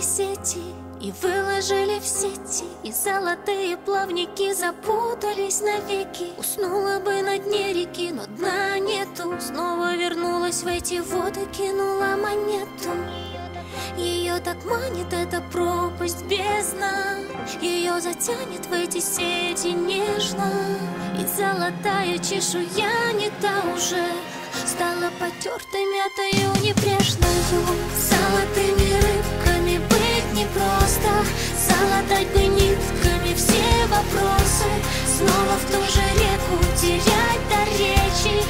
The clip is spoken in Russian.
связали сети и выложили в сети, и золотые плавники запутались навеки. Уснула бы на дне реки, но дна нету. Снова вернулась в эти воды, кинула монету. Ее так манит эта пропасть, бездна. Ее затянет в эти сети нежно. И золотая чешуя не та уже, стала потертой, мятою, небрежною. Золотыми рыбками быть непросто, залатать бы нитками все вопросы. Снова в ту же реку терять до речи,